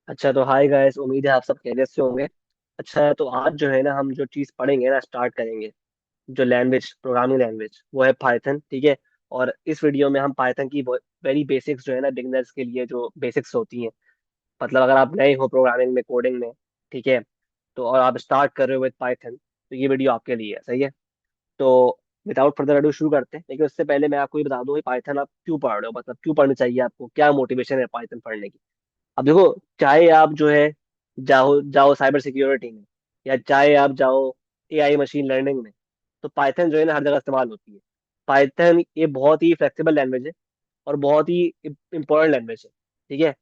अच्छा तो hi guys, उम्मीद है आप सब खैरियत से होंगे। अच्छा तो आज जो है ना, हम जो चीज़ पढ़ेंगे ना, स्टार्ट करेंगे। जो लैंग्वेज, प्रोग्रामिंग लैंग्वेज, वो है पाइथन। ठीक है। और इस वीडियो में हम पाइथन की वेरी बेसिक्स जो है ना, बिगनर्स के लिए जो बेसिक्स होती हैं, मतलब अगर आप नए हो प्रोग्रामिंग में, कोडिंग में, ठीक है, तो और आप स्टार्ट कर रहे हो विद पाइथन, तो ये वीडियो आपके लिए है। सही है। तो विदाउट फर्दर अडू शुरू करते हैं, लेकिन उससे पहले मैं आपको ये बता दूं कि पाइथन आप क्यों पढ़ रहे हो, मतलब क्यों पढ़ना चाहिए आपको, क्या मोटिवेशन है पाइथन पढ़ने की। अब देखो, चाहे आप जो है जाओ जाओ साइबर सिक्योरिटी में, या चाहे आप जाओ एआई मशीन लर्निंग में, तो पाइथन जो है ना हर जगह इस्तेमाल होती है। पाइथन ये बहुत ही फ्लेक्सिबल लैंग्वेज है और बहुत ही इंपॉर्टेंट लैंग्वेज है। ठीक है।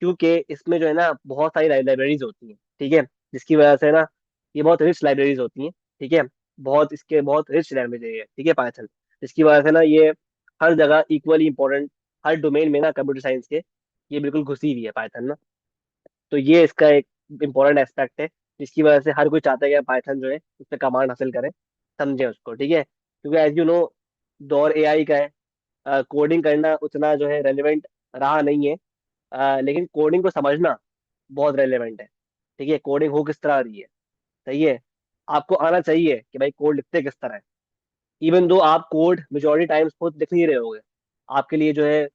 क्योंकि इसमें जो है ना बहुत सारी लाइब्रेरीज होती हैं। ठीक है। जिसकी वजह से ना ये बहुत रिच लाइब्रेरीज होती हैं। ठीक है। बहुत रिच लैंग्वेज है ये। ठीक है, पाइथन। जिसकी वजह से ना ये हर जगह इक्वली इंपॉर्टेंट, हर डोमेन में ना कंप्यूटर साइंस के ये बिल्कुल घुसी हुई है पाइथन ना। तो ये इसका एक इम्पोर्टेंट एस्पेक्ट है, जिसकी वजह से हर कोई चाहता है कि पाइथन जो है उस पर कमांड हासिल करें, समझे उसको। ठीक है। क्योंकि एज यू नो, दौर एआई का है। कोडिंग करना उतना जो है रेलिवेंट रहा नहीं है। लेकिन कोडिंग को समझना बहुत रेलिवेंट है। ठीक है। कोडिंग हो किस तरह रही है, सही है, आपको आना चाहिए कि भाई कोड लिखते किस तरह है। इवन दो आप कोड मेजोरिटी टाइम्स खुद लिख नहीं रहे होगे, आपके लिए जो है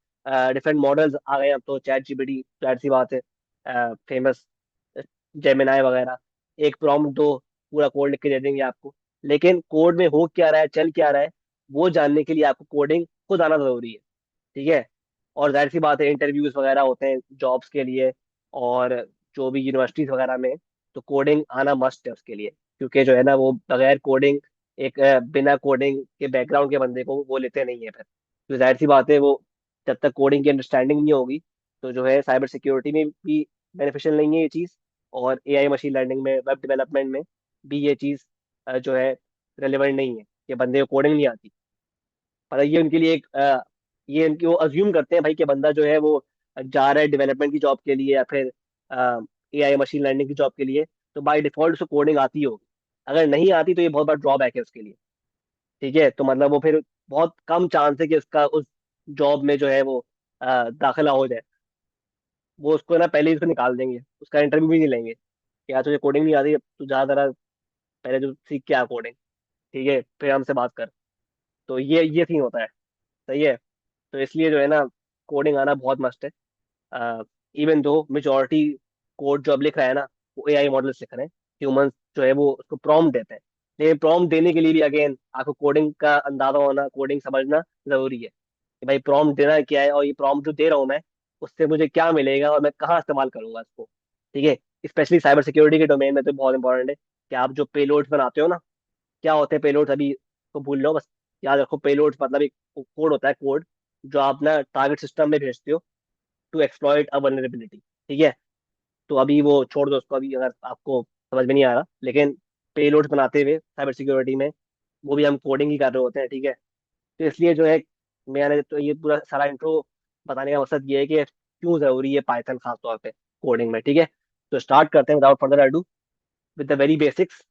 डिफरेंट मॉडल्स आ गए हैं। अब तो चैट जीपीटी, जाहिर सी बात है, फेमस जेमिनाई वगैरह, एक प्रॉम्प्ट दो, पूरा कोड लिख के दे देंगे आपको। लेकिन कोड में हो क्या रहा है, चल क्या रहा है, वो जानने के लिए आपको कोडिंग खुद आना जरूरी है। ठीक है। और जाहिर सी बात है, इंटरव्यूज वगैरह होते हैं जॉब्स के लिए, और जो भी यूनिवर्सिटीज वगैरह में, तो कोडिंग आना मस्ट है उसके लिए। क्योंकि जो है ना, वो बगैर कोडिंग, बिना कोडिंग के बैकग्राउंड के बंदे को वो लेते नहीं है फिर। तो जाहिर सी बात है, वो जब तक कोडिंग की अंडरस्टैंडिंग नहीं होगी, तो जो है साइबर सिक्योरिटी में भी बेनिफिशियल नहीं है ये चीज़, और एआई मशीन लर्निंग में, वेब डेवलपमेंट में भी ये चीज़ जो है रेलेवेंट नहीं है कि बंदे को कोडिंग नहीं आती। पर ये उनके लिए ये उनकी वो अज्यूम करते हैं भाई कि बंदा जो है वो जा रहा है डेवलपमेंट की जॉब के लिए, या फिर एआई मशीन लर्निंग की जॉब के लिए, तो बाय डिफॉल्ट उसको कोडिंग आती होगी। अगर नहीं आती तो ये बहुत बड़ा ड्रॉबैक है उसके लिए। ठीक है। तो मतलब वो फिर बहुत कम चांस है कि उसका उस जॉब में जो है वो दाखिला हो जाए। वो उसको ना पहले ही उसको निकाल देंगे, उसका इंटरव्यू भी नहीं लेंगे कि यार तुझे कोडिंग नहीं आती, तू जा जरा पहले जो सीख के आ कोडिंग, ठीक है, फिर हमसे बात कर। तो ये सीन होता है। सही है। तो इसलिए जो है ना, कोडिंग आना बहुत मस्ट है। इवन दो मेजोरिटी कोड जो अब लिख रहा है ना, वो एआई मॉडल्स लिख रहे हैं। ह्यूमंस जो है वो उसको प्रॉम्प्ट देते हैं। लेकिन प्रॉम्प्ट देने के लिए भी अगेन आपको कोडिंग का अंदाजा होना, कोडिंग समझना जरूरी है कि भाई प्रॉम्प्ट देना क्या है, और ये प्रॉम्प्ट जो दे रहा हूँ मैं, उससे मुझे क्या मिलेगा और मैं कहाँ इस्तेमाल करूंगा इसको। ठीक है। स्पेशली साइबर सिक्योरिटी के डोमेन में तो बहुत इंपॉर्टेंट है कि आप जो पेलोड्स बनाते हो ना, क्या होते हैं पेलोड्स, अभी तो भूल लो बस। याद रखो, पेलोड्स मतलब एक कोड होता है, कोड जो आप ना टारगेट सिस्टम में भेजते हो टू एक्सप्लॉइट अ वल्नरेबिलिटी। ठीक है। तो अभी वो छोड़ दो उसको, अभी अगर आपको समझ में नहीं आ रहा, लेकिन पेलोड्स बनाते हुए साइबर सिक्योरिटी में वो भी हम कोडिंग ही कर रहे होते हैं। ठीक है। तो इसलिए जो है, मैंने तो ये पूरा सारा इंट्रो बताने का मकसद ये है कि क्यों जरूरी है पाइथन खास तौर पे कोडिंग में। ठीक है। तो स्टार्ट करते हैं without further ado with the very basics.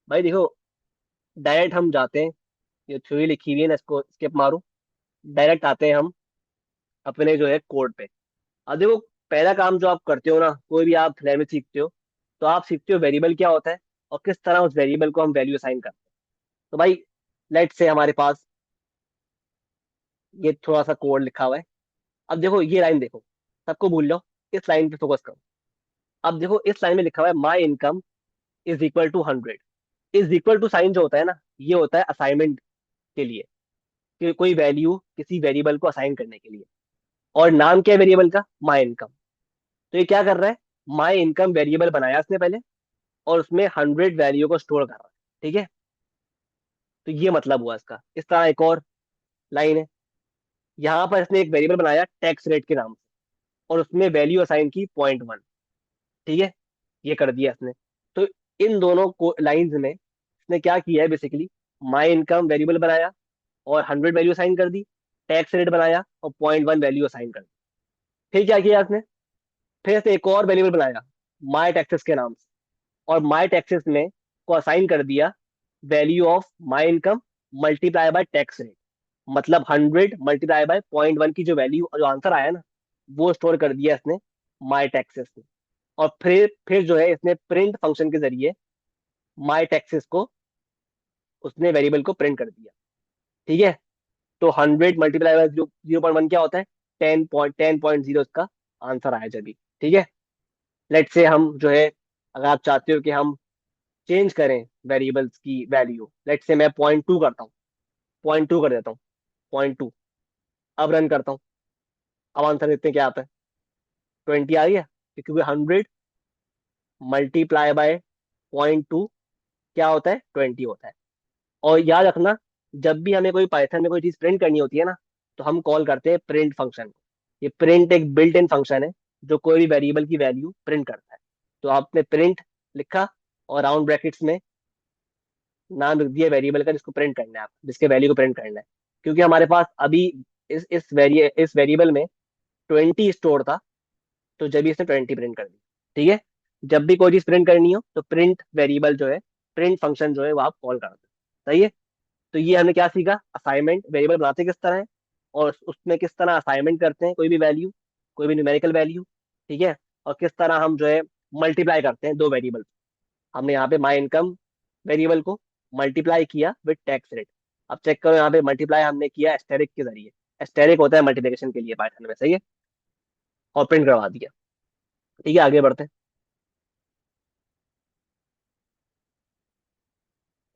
भाई देखो, डायरेक्ट हम जाते हैं, ये थ्योरी लिखी हुई है ना, इसको स्किप मारो, डायरेक्ट आते हैं हम अपने जो है कोड पे। अब देखो, पहला काम जो आप करते हो ना, कोई भी आप लैंग्वेज सीखते हो, तो आप सीखते हो वेरिएबल क्या होता है और किस तरह उस वेरिएबल को हम वैल्यू असाइन करते हैं। तो भाई, लेट से हमारे पास ये थोड़ा सा कोड लिखा हुआ है। अब देखो ये लाइन देखो, सबको भूल जाओ, इस लाइन पे फोकस करो। अब देखो, इस लाइन में लिखा हुआ है my income is equal to 100। Is equal to sign जो होता है ना, ये होता है असाइनमेंट के लिए, कि कोई वैल्यू किसी वेरिएबल को असाइन करने के लिए। और नाम क्या है वेरिएबल का? My income. तो ये क्या कर रहा है, माई इनकम वेरिएबल बनाया इसने पहले, और उसमें 100 वैल्यू को स्टोर कर रहा है। ठीक है। तो ये मतलब हुआ इसका। इस तरह एक और लाइन है, यहाँ पर इसने एक वेरिएबल बनाया टैक्स रेट के नाम से, और उसमें वैल्यू असाइन की 0.1। ठीक है। ये कर दिया इसने। तो इन दोनों को लाइंस में इसने क्या किया है बेसिकली, माई इनकम वेरिएबल बनाया और 100 वैल्यू असाइन कर दी, टैक्स रेट बनाया और 0.1 वैल्यू असाइन कर दी। फिर क्या किया इसने, फिर इसने एक और वेरिएबल बनाया माई टैक्सेस के नाम से, और माई टैक्सेस में को असाइन कर दिया value of my income multiply by tax rate. मतलब 100 मल्टीप्लाई बाय 0.1 की जो वैल्यू, जो आंसर आया ना, वो स्टोर कर दिया इसने माई टैक्सेस में। और फिर जो है इसने प्रिंट फंक्शन के जरिए माई टैक्सेस को, उसने वेरिएबल को प्रिंट कर दिया। ठीक है। तो 100 × 0.1 क्या होता है? 10.0 इसका आंसर आया जब भी। ठीक है। लेट से हम जो है, अगर आप चाहते हो कि हम चेंज करें वेरिएबल्स की वैल्यू, लेट से मैं 0.2 करता हूँ, 0.2 कर देता हूँ, 0.2। अब रन करता हूँ। अब आंसर देखते हैं क्या आता है। 20 आ गया, क्योंकि 100 × 0.2 क्या होता है? 20 होता है। और याद रखना, जब भी हमें कोई पाइथन में कोई चीज प्रिंट करनी होती है ना, तो हम कॉल करते हैं प्रिंट फंक्शन को। ये प्रिंट एक बिल्ट इन फंक्शन है जो कोई भी वेरिएबल की वैल्यू प्रिंट करता है। तो आपने प्रिंट लिखा और राउंड ब्रैकेट्स में नाम लिख दिया वेरिएबल का जिसको प्रिंट करना है, आप जिसके वैल्यू को प्रिंट करना है। क्योंकि हमारे पास अभी इस वेरिएबल में 20 स्टोर था, तो जब भी इसने 20 प्रिंट कर दी। ठीक है। जब भी कोई चीज प्रिंट करनी हो तो प्रिंट वेरिएबल जो है, प्रिंट फंक्शन जो है वो आप कॉल करते हैं। सही है। तो ये हमने क्या सीखा? असाइनमेंट वेरिएबल बनाते किस तरह है, और उसमें किस तरह असाइनमेंट करते हैं कोई भी वैल्यू, कोई भी न्यूमेरिकल वैल्यू। ठीक है। और किस तरह हम जो है मल्टीप्लाई करते हैं दो वेरिएबल। हमने यहाँ पे माई इनकम वेरिएबल को मल्टीप्लाई किया विद टैक्स रेट। अब चेक करो, यहाँ पे मल्टीप्लाई हमने किया एस्टेरिक के जरिए। एस्टेरिक होता है मल्टीप्लिकेशन के लिए पाइथन में। सही है। और प्रिंट करवा दिया। ठीक है, आगे बढ़ते हैं।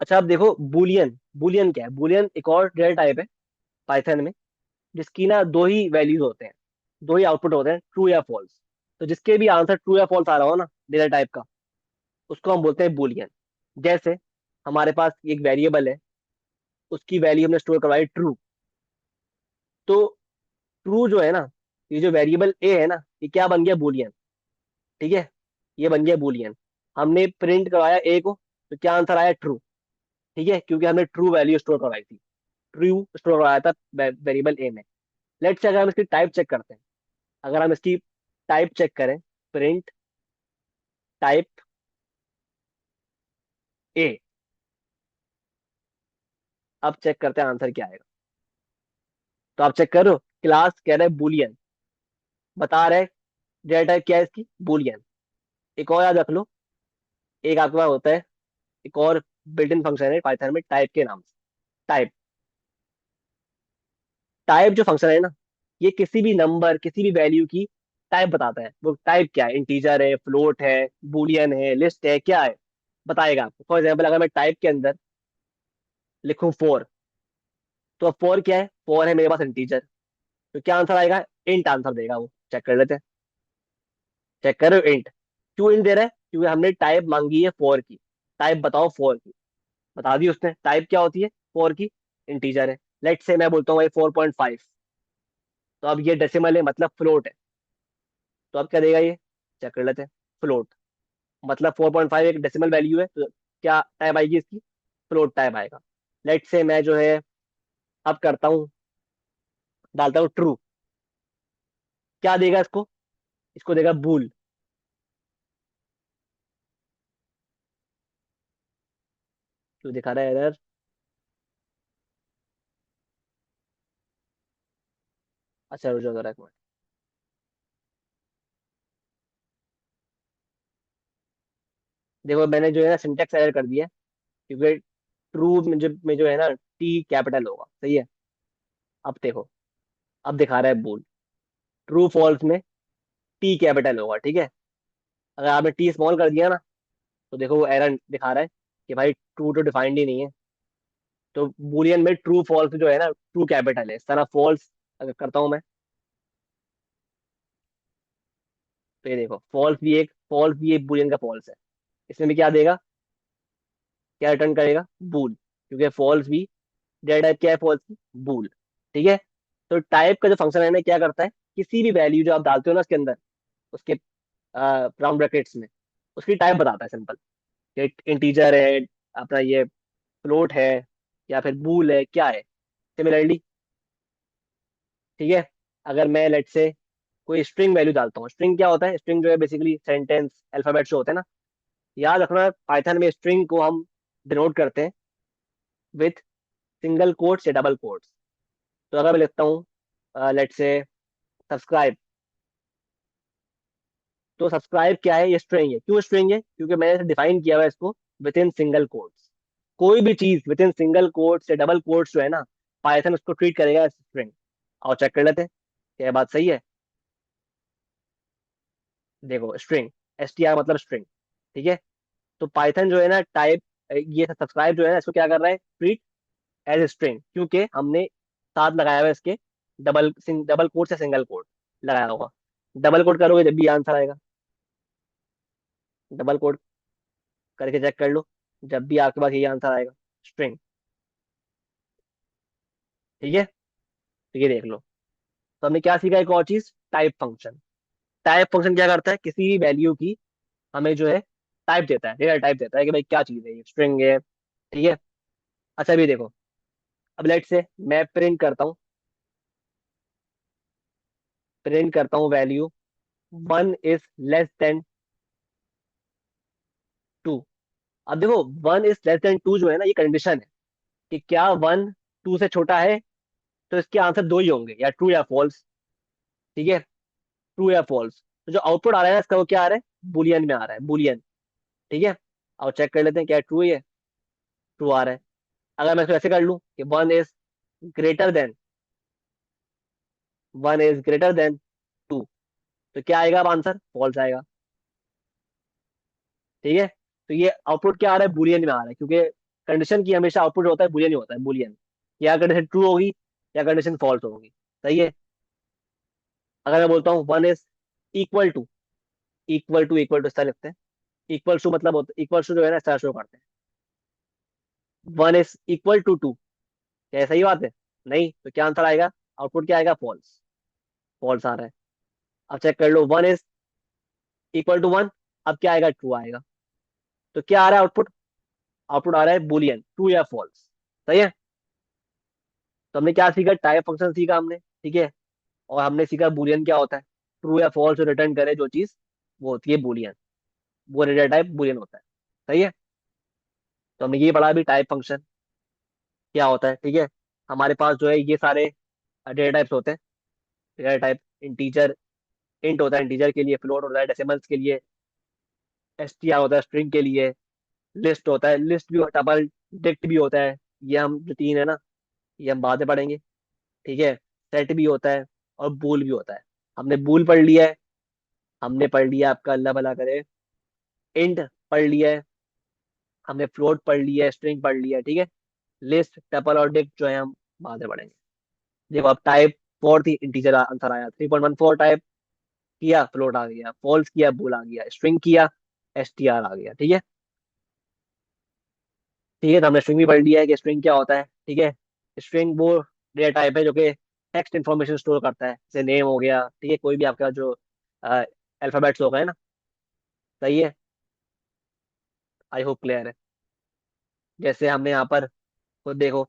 अच्छा, अब देखो बुलियन। बुलियन क्या है? बुलियन एक और डेटा टाइप है पाइथन में, जिसकी ना दो ही वैल्यूज होते हैं, दो ही आउटपुट होते हैं, ट्रू या फॉल्स। तो जिसके भी आंसर ट्रू या फॉल्स आ रहा हो ना डेटा टाइप का, उसको हम बोलते हैं बुलियन। जैसे हमारे पास एक वेरिएबल है, उसकी वैल्यू हमने स्टोर करवाई ट्रू। तो ट्रू जो है ना, ये जो वेरिएबल ए है ना, ये क्या बन गया? बुलियन। ठीक है। ये बन गया बुलियन। हमने प्रिंट करवाया ए को, तो क्या आंसर आया? ट्रू। ठीक है, क्योंकि हमने ट्रू वैल्यू स्टोर करवाई थी, ट्रू स्टोर करवाया था वेरिएबल ए में। लेट्स से अगर हम इसकी टाइप चेक करते हैं, अगर हम इसकी टाइप चेक करें, प्रिंट टाइप ए, अब चेक करते हैं आंसर क्या आएगा। तो आप चेक करो, क्लास कह रहे बुलियन, बता रहे डेटा टाइप क्या है इसकी? बुलियन। एक और याद रख लो, एक आपके पास होता है, एक और बिल्ट इन फंक्शन है पाइथन में टाइप के नाम से। टाइप, टाइप जो फंक्शन है ना, ये किसी भी नंबर, किसी भी वैल्यू की टाइप बताता है। वो टाइप क्या है? इंटीजर है, फ्लोट है, बुलियन है, लिस्ट है, क्या है? बताएगा आपको। फॉर एग्जाम्पल, अगर मैं टाइप के अंदर लिखूं 4, तो अब 4 क्या है? 4 है मेरे पास इंटीजर। तो क्या आंसर आएगा? इंट आंसर देगा वो। चेक कर लेते हैं। चेक करो इंट। क्यों इंट दे रहा है? क्योंकि हमने टाइप मांगी है 4 की। टाइप बताओ 4 की, बता दी उसने। टाइप क्या होती है 4 की? इंटीजर है। लेट से मैं बोलता हूँ भाई 4.5, तो अब ये डेसिमल है, मतलब फ्लोट है। तो अब क्या देगा ये? चेक कर लेते हैं। फ्लोट, मतलब 4.5 एक डेसिमल वैल्यू है, तो क्या टाइप आएगी इसकी? फ्लोट टाइप आएगा। लेट से मैं जो है अब करता हूँ, डालता हूँ ट्रू, क्या देगा इसको? इसको देगा बूल। तो दिखा रहा है एरर। अच्छा रुक जाओ जरा एक मिनट। देखो मैंने जो है ना सिंटेक्स एरर कर दिया है, क्योंकि ट्रू में जो है ना टी कैपिटल होगा। सही है। अब देखो, अब दिखा रहा है बूल। ट्रू फॉल्स में टी कैपिटल होगा। ठीक है। अगर आपने टी स्मॉल कर दिया ना, तो देखो वो एरर दिखा रहा है कि भाई ट्रू तो डिफाइंड ही नहीं है। तो बुलियन में ट्रू फॉल्स जो है ना, ट्रू कैपिटल है। इस तरह फॉल्स अगर करता हूं मैं, तो ये देखो फॉल्स भी एक बुलियन का फॉल्स है। इसमें भी क्या देगा? क्या रिटर्न करेगा? बूल। क्योंकि फॉल्स भी डेटा टाइप क्या है? फॉल्स की बूल। ठीक है। तो टाइप का जो फंक्शन है ना, क्या करता है? किसी भी वैल्यू जो आप डालते हो ना उसके अंदर, उसके राउंड ब्रैकेट्स में, उसकी टाइप बताता है सिंपल, कि इंटीजर है, अपना ये फ्लोट है, या फिर बूल है, क्या है। सिमिलरली, ठीक है, अगर मैं लेट से कोई स्ट्रिंग वैल्यू डालता हूँ, स्ट्रिंग क्या होता है? स्ट्रिंग जो है बेसिकली सेंटेंस अल्फाबेट जो होते हैं ना। याद रखना, पाइथन में स्ट्रिंग को हम डिनोट करते हैं विथ सिंगल कोट्स या डबल कोट्स। तो अगर मैं लिखता हूँ लेट से सब्सक्राइब, तो सब्सक्राइब क्या है, ये स्ट्रिंग है। क्यों स्ट्रिंग है? क्योंकि मैंने डिफाइन किया हुआ है इसको विद इन सिंगल कोट्स। कोई भी चीज विद इन सिंगल कोट्स या डबल कोट्स जो है ना, पाइथन उसको ट्रीट करेगा एज स्ट्रिंग। और चेक कर लेते हैं क्या ये बात सही है। देखो स्ट्रिंग, STR मतलब स्ट्रिंग, ठीक है। तो पाइथन जो है ना टाइप, ये सब्सक्राइब जो है ना इसको क्या कर रहा है, ट्रीट एज स्ट्रिंग, क्योंकि हमने साथ लगाया हुआ है इसके डबल कोट या सिंगल कोट लगाया होगा। डबल कोट करोगे जब भी आंसर आएगा, डबल कोट करके चेक कर लो, जब भी आपके पास यही आंसर आएगा, स्ट्रिंग। ठीक है, तो ये देख लो। तो हमने क्या सीखा, एक और चीज, टाइप फंक्शन। टाइप फंक्शन क्या करता है, किसी भी वैल्यू की हमें जो है टाइप देता है, डेटा टाइप देता है कि भाई क्या चीज है, ये स्ट्रिंग है, ठीक है। अच्छा भी देखो, अब लेट से मैं प्रिंट करता हूँ वैल्यू 1 इज लेस देन 2। अब देखो 1 इज लेस देन 2 जो है ना, ये कंडीशन है कि क्या 1 2 से छोटा है, तो इसके आंसर दो ही होंगे, या ट्रू या फॉल्स। ठीक है, ट्रू या फॉल्स। तो जो आउटपुट आ रहा है ना इसका, वो क्या आ रहा है, बुलियन में आ रहा है, बुलियन। ठीक है, और चेक कर लेते हैं क्या ट्रू है, ट्रू आ रहा है। अगर मैं इसको ऐसे कर लूं कि greater than 1 is greater than 2, तो क्या आएगा अब आंसर, फॉल्स आएगा। ठीक है, तो ये आउटपुट क्या आ रहा है, बुलियन में आ रहा है, क्योंकि कंडीशन की हमेशा आउटपुट होता है बुलियन ही होता है, बुलियन। या कंडीशन ट्रू होगी या कंडीशन फॉल्स होगी। सही है। अगर मैं बोलता हूँ 1 इज इक्वल टू इस तरह लिखते हैं। इक्वल टू मतलब होता, इक्वल टू जो है ना इस तरह शो करते हैं, 1 इज इक्वल टू 2। क्या ये सही बात है? नहीं, तो क्या आंसर आएगा, आउटपुट क्या आएगा, फॉल्स। फॉल्स आ रहा है। अब चेक कर लो 1 इज इक्वल टू 1, अब क्या आएगा, ट्रू आएगा। तो क्या आ रहा है आउटपुट, आउटपुट आ रहा है बुलियन, ट्रू या फॉल्स। सही है। तो हमने क्या सीखा, टाइप फंक्शन सीखा हमने, ठीक है। और हमने सीखा बुलियन क्या होता है, ट्रू या फॉल्स रिटर्न करे जो चीज, वो होती है बुलियन। वो डेटा टाइप बुलियन होता है। सही है। तो हमने ये पढ़ा अभी, टाइप फंक्शन क्या होता है, ठीक है। हमारे पास जो है ये सारे डेटा टाइप्स होते हैं। डेटा टाइप इंटीजर, इंट होता है इंटीजर के लिए, फ्लोट होता है डेसिमल्स के लिए, STR होता है स्ट्रिंग के लिए, लिस्ट होता है, लिस्ट भी होता है, डबल डिक्ट भी होता है। ये हम जो तीन है ना, ये हम बाद में पढ़ेंगे। ठीक है, सेट भी होता है और बूल भी होता है। हमने बूल पढ़ लिया है, हमने पढ़ लिया आपका अल्लाह भला करे, इंट पढ़ लिया है, हमने फ्लोट पढ़ लिया है, स्ट्रिंग पढ़ लिया है, ठीक है। लिस्ट, टपल और डिक्ट जो है हम बाद में पढ़ेंगे। देखो अब टाइप 4 थी, इंटीजर आंसर आया, 3.14 टाइप किया, फ्लोट आ गया, फॉल्स किया, बूल आ गया, स्ट्रिंग किया, STR आ गया। ठीक है, ठीक है। तो हमने स्ट्रिंग भी पढ़ लिया है कि स्ट्रिंग क्या होता है, ठीक है। स्ट्रिंग वो डेटा टाइप है जो कि टेक्स्ट इन्फॉर्मेशन स्टोर करता है, जैसे नेम हो गया, ठीक है, कोई भी आपका जो अल्फाबेट्स हो गए ना। सही है, आई होप क्लियर है। जैसे हमने यहाँ पर खुद देखो,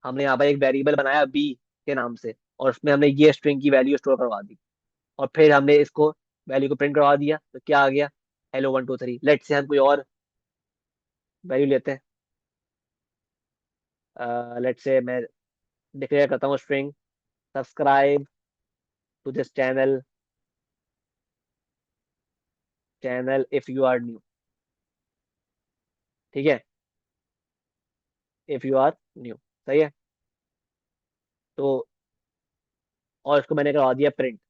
हमने यहाँ पर एक वेरिएबल बनाया बी के नाम से, और उसमें हमने ये स्ट्रिंग की वैल्यू स्टोर करवा दी, और फिर हमने इसको वैल्यू को प्रिंट करवा दिया, तो क्या आ गया, hello 1 2 3। लेट से हम कोई और वैल्यू लेते हैं, लेट से मैं डिक्लेयर करता हूँ string subscribe to this channel if you are new. ठीक है, इफ यू आर न्यू। सही है। तो और इसको मैंने करवा दिया प्रिंट,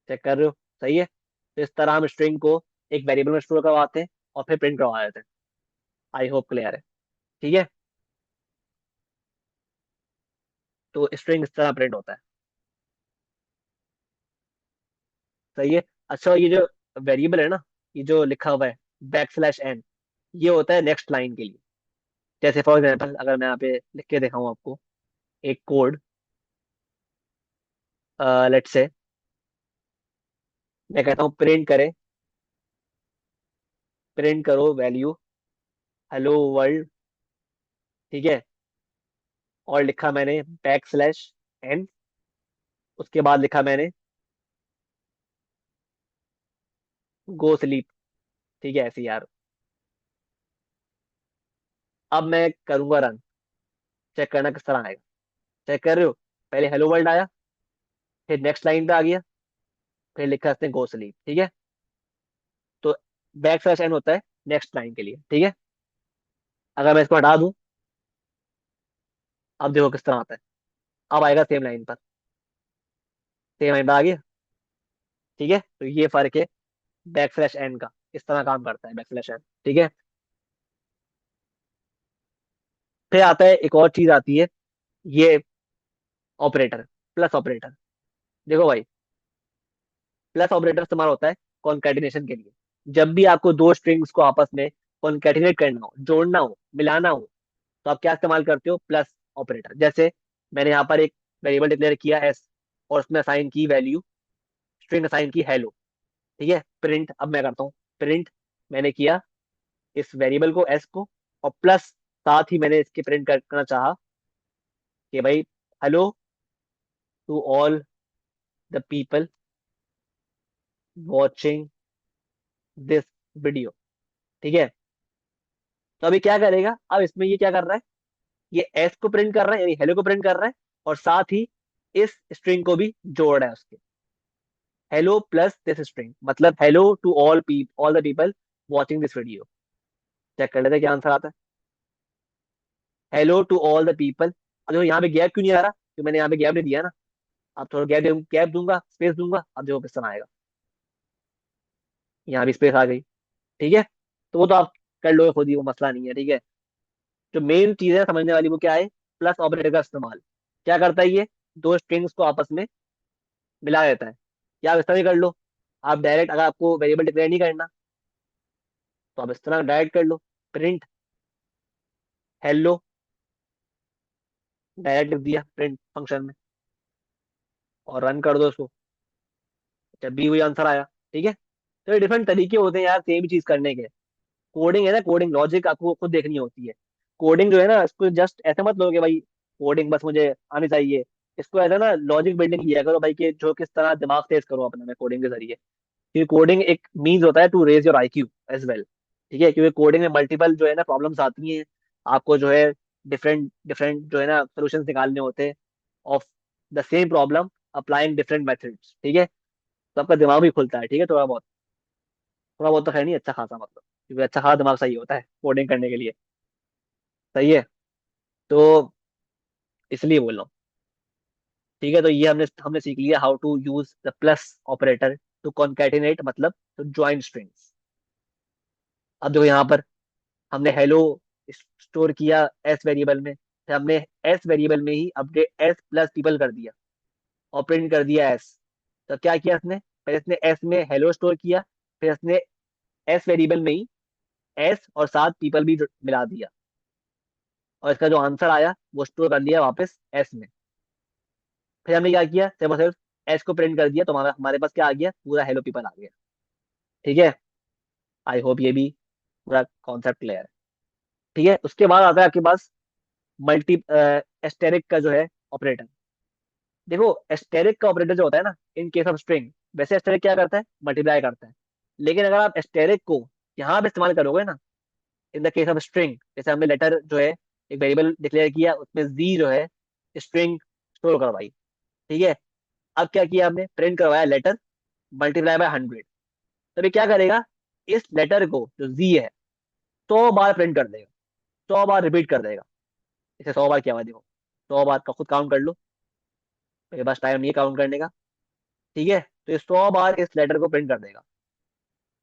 चेक कर रहे हो, सही है। तो इस तरह हम स्ट्रिंग को एक वेरिएबल में स्टोर करवाते हैं और फिर प्रिंट करवा देते हैं। आई होप क्लियर है। ठीक है, तो स्ट्रिंग इस तरह प्रिंट होता है। सही है। अच्छा, ये जो वेरिएबल है ना, ये जो लिखा हुआ है \n, ये होता है नेक्स्ट लाइन के लिए। जैसे फॉर एग्जाम्पल अगर मैं यहाँ पे लिख के दिखाऊँ आपको एक कोड, लेट से मैं कहता हूँ प्रिंट करो वैल्यू हेलो वर्ल्ड, ठीक है। और लिखा मैंने \n, उसके बाद लिखा मैंने गो स्लीप। ठीक है, ऐसे यार। अब मैं करूंगा रन, चेक करना किस तरह आएगा। चेक कर रहे हो, पहले हेलो वर्ल्ड आया, फिर नेक्स्ट लाइन पे आ गया, फिर लिखा है इसने गो स्लीप, ठीक है। तो बैक स्लैश एन होता है नेक्स्ट लाइन के लिए, ठीक है। अगर मैं इसको हटा दूं, अब देखो किस तरह आता है। अब आएगा सेम लाइन पर, सेम लाइन पर आ गया, ठीक है। तो ये फर्क है बैक स्लैश एन का, इस तरह काम करता है बैक स्लैश एन, ठीक है। फिर आता है एक और चीज आती है, ये ऑपरेटर, प्लस ऑपरेटर। देखो भाई, प्लस ऑपरेटर इस्तेमाल होता है कॉन्कैटिनेशन के लिए। जब भी आपको दो स्ट्रिंग्स को आपस में कॉन्कैटिनेट करना हो, जोड़ना हो, मिलाना हो, तो आप क्या इस्तेमाल करते हो, प्लस ऑपरेटर। जैसे मैंने यहाँ पर एक वेरिएबल डिक्लेयर किया एस, और उसमें असाइन की वैल्यू, स्ट्रिंग असाइन की हेलो, ठीक है। प्रिंट अब मैं करता हूँ, प्रिंट मैंने किया इस वेरिएबल को एस को, और प्लस साथ ही मैंने इसके प्रिंट करना चाहा कि भाई hello to all the people watching this video, ठीक है। तो अभी क्या करेगा, अब इसमें ये क्या कर रहा है, ये एस को प्रिंट कर रहा है, यानी हेलो को प्रिंट कर रहा है, और साथ ही इस स्ट्रिंग को भी जोड़ रहा है उसके, हेलो प्लस दिस स्ट्रिंग, मतलब hello to all the people watching this video. Check कर लेते हैं क्या आंसर आता है। Hello to all the people. अब देखो यहाँ पे गैप क्यों नहीं आ रहा, क्योंकि मैंने यहाँ पे गैप नहीं दिया ना। अब थोड़ा गैप दूंगा, स्पेस दूंगा, अब देखो किस तरह आएगा। यहाँ भी स्पेस आ गई, ठीक है। तो वो तो आप कर लो खुद ही, वो मसला नहीं है, ठीक है। जो मेन चीज है समझने वाली वो क्या है, प्लस ऑपरेटर का इस्तेमाल क्या करता है, ये दो स्ट्रिंग्स को आपस में मिला देता है। या आप इस तरह भी कर लो, आप डायरेक्ट, अगर आपको वेरिएबल डिक्लेयर नहीं करना, तो आप इस तरह डायरेक्ट कर लो, प्रिंट हेलो, डायरेक्ट लिख दिया प्रिंट फंक्शन में, और रन कर दो उसको, जब भी वही आंसर आया, ठीक है। तो ये डिफरेंट तरीके होते हैं यार सेम चीज करने के। कोडिंग है ना, कोडिंग लॉजिक आपको खुद देखनी होती है। कोडिंग जो है ना, इसको जस्ट ऐसे मत लो कि भाई कोडिंग बस मुझे आनी चाहिए। इसको ऐसा ना लॉजिक बिल्डिंग किया करो भाई, कि जो किस तरह दिमाग तेज करो अपना में कोडिंग के जरिए। क्योंकि कोडिंग एक मीन्स होता है to raise your IQ as well, ठीक है। क्योंकि कोडिंग में मल्टीपल जो है ना प्रॉब्लम्स आती हैं, आपको जो है डिफरेंट डिफरेंट जो है ना सोल्यूशन निकालने होते हैं of the same problem, applying different methods, ठीक है। तो आपका दिमाग भी खुलता है, ठीक है, थोड़ा बहुत। थोड़ा बहुत तो है नहीं, अच्छा खासा मतलब, क्योंकि अच्छा खासा दिमाग सही होता है कोडिंग करने के लिए, सही है। तो इसलिए बोल रहा हूँ, ठीक है। तो ये हमने हमने सीख लिया how to use the plus operator to concatenate, मतलब टू ज्वाइन स्ट्रिंग्स। अब देखो यहाँ पर हमने हेलो स्टोर किया एस वेरिएबल में, फिर हमने एस वेरिएबल में ही अपडेट एस प्लस पीपल कर दिया, और प्रिंट कर दिया एस। तो क्या किया इसने, पहले इसने एस में हेलो स्टोर किया, फिर इसने एस वेरिएबल में ही एस और साथ पीपल भी मिला दिया, और इसका जो आंसर आया वो स्टोर कर लिया वापस एस में। फिर हमने क्या किया, सिर्फ और सिर्फ एस को प्रिंट कर दिया, तो हमारे हमारे पास क्या आ गया, पूरा हेलो पीपल आ गया, ठीक है। आई होप ये भी पूरा कॉन्सेप्ट क्लियर है, ठीक है। उसके बाद आता है आपके पास मल्टी एस्टेरिक का जो है ऑपरेटर। देखो एस्टेरिक का ऑपरेटर जो होता है ना, इन केस ऑफ स्ट्रिंग, वैसे एस्टेरिक क्या करता है, मल्टीप्लाई करता है। लेकिन अगर आप एस्टेरिक को यहाँ पे इस्तेमाल करोगे ना, in the case of string, जैसे हमने लेटर जो है एक वेरिएबल डिक्लेयर किया, उसमें जी जो है स्ट्रिंग स्टोर करवाई, ठीक है। अब क्या किया हमने, प्रिंट करवाया लेटर मल्टीप्लाई बाय 100। तब ये क्या करेगा, इस लेटर को जो जी है 100 बार प्रिंट कर देगा, 100 बार रिपीट कर देगा। इसे 100 बार क्या हुआ देखो, 100 बार का खुद काउंट कर लो, मेरे पास टाइम नहीं है काउंट करने का, ठीक है। तो ये 100 बार इस लेटर को प्रिंट कर देगा।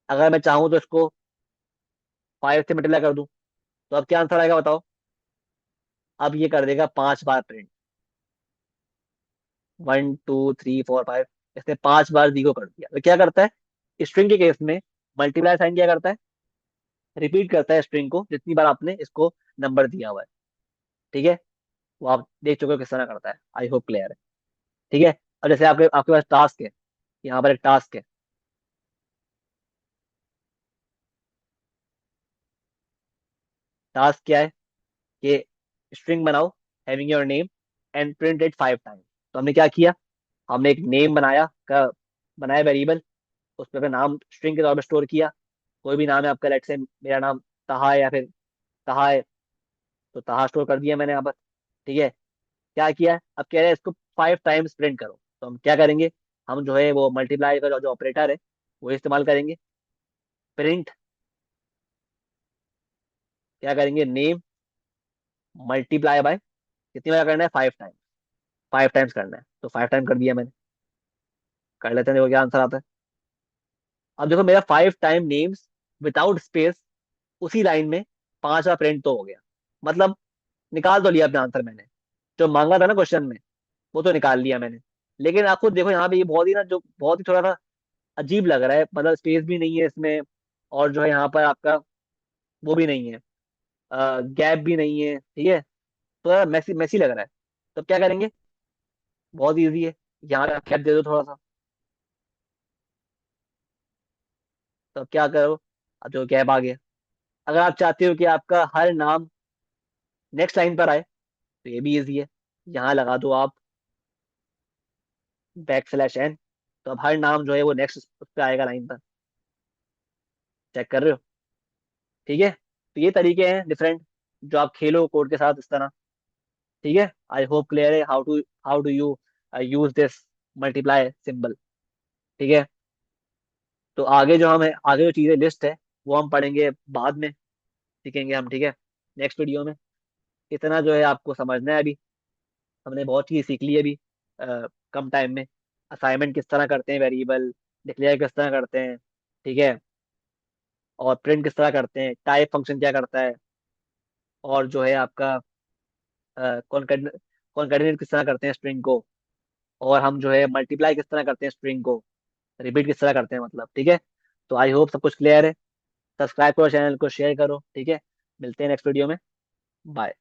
अगर मैं चाहूँ तो इसको 5 से मल्टीप्लाई कर दूं, तो अब क्या आंसर आएगा बताओ। अब ये कर देगा 5 बार प्रिंट, 1 2 3 4 5, इसने 5 बार जीरो कर दिया। तो क्या करता है स्ट्रिंग के केस में, मल्टीप्लाई साइन क्या करता है, रिपीट करता है स्ट्रिंग को जितनी बार आपने इसको नंबर दिया हुआ है, ठीक है। वो आप देख चुके हो किस तरह करता है, आई होप क्लियर है, ठीक है। अब जैसे आपके आपके पास टास्क है, यहाँ पर एक टास्क है। टास्क क्या है कि स्ट्रिंग बनाओ having your name and print it 5 times. तो हमने क्या किया, हमने एक नेम बनाया का बनाया वेरिएबल, उस पर अपना नाम स्ट्रिंग के तौर पर स्टोर किया। कोई भी नाम है आपका, लेट से मेरा नाम तहा है, या फिर तहा है, तो तहा स्टोर कर दिया मैंने यहाँ पर, ठीक है। क्या किया, अब कह रहे हैं इसको 5 टाइम्स प्रिंट करो। तो हम क्या करेंगे, हम जो है वो मल्टीप्लाई का जो ऑपरेटर है वो इस्तेमाल करेंगे। प्रिंट, क्या करेंगे, नेम मल्टीप्लाई बाय, कितनी बार करना है, 5 टाइम, 5 टाइम्स करना है, तो 5 टाइम कर दिया मैंने। कर लेते हैं, देखो क्या आंसर आता है। अब देखो मेरा 5 टाइम नेम्स विदाउट स्पेस उसी लाइन में 5 बार प्रिंट तो हो गया, मतलब निकाल तो लिया अपना आंसर मैंने, जो मांगा था ना क्वेश्चन में वो तो निकाल लिया मैंने। लेकिन आपको देखो यहाँ पे ये बहुत ही ना, जो बहुत ही थोड़ा सा अजीब लग रहा है, मतलब स्पेस भी नहीं है इसमें, और जो है यहाँ पर आपका वो भी नहीं है, गैप भी नहीं है, ठीक है, थोड़ा मैसी मैसी लग रहा है। तो क्या करेंगे, बहुत इजी है, यहाँ पे गैप दे दो थोड़ा सा। तो अब क्या करो, अब जो गैप आ गया, अगर आप चाहते हो कि आपका हर नाम नेक्स्ट लाइन पर आए तो ये भी इजी है, यहाँ लगा दो आप \n, तो अब हर नाम जो है वो नेक्स्ट उस पर आएगा लाइन पर। चेक कर रहे हो, ठीक है। तो ये तरीके हैं डिफरेंट, जो आप खेलो कोड के साथ इस तरह, ठीक है। आई होप क्लियर है how do you use this multiply symbol, ठीक है। तो आगे जो हमें आगे जो चीजें लिस्ट है वो हम पढ़ेंगे बाद में, सीखेंगे हम, ठीक है, नेक्स्ट वीडियो में। इतना जो है आपको समझना है अभी, हमने बहुत चीज सीख ली है अभी कम टाइम में। असाइनमेंट किस तरह करते हैं, वेरिएबल डिक्लेयर किस तरह करते हैं, ठीक है, और प्रिंट किस तरह करते हैं, टाइप फंक्शन क्या करता है, और जो है आपका कॉन्केटिनेट किस तरह करते हैं स्ट्रिंग को, और हम जो है मल्टीप्लाई किस तरह करते हैं स्ट्रिंग को, रिपीट किस तरह करते हैं, मतलब, ठीक है। तो आई होप सब कुछ क्लियर है। सब्सक्राइब करो चैनल को, शेयर करो, ठीक है। मिलते हैं नेक्स्ट वीडियो में। बाय।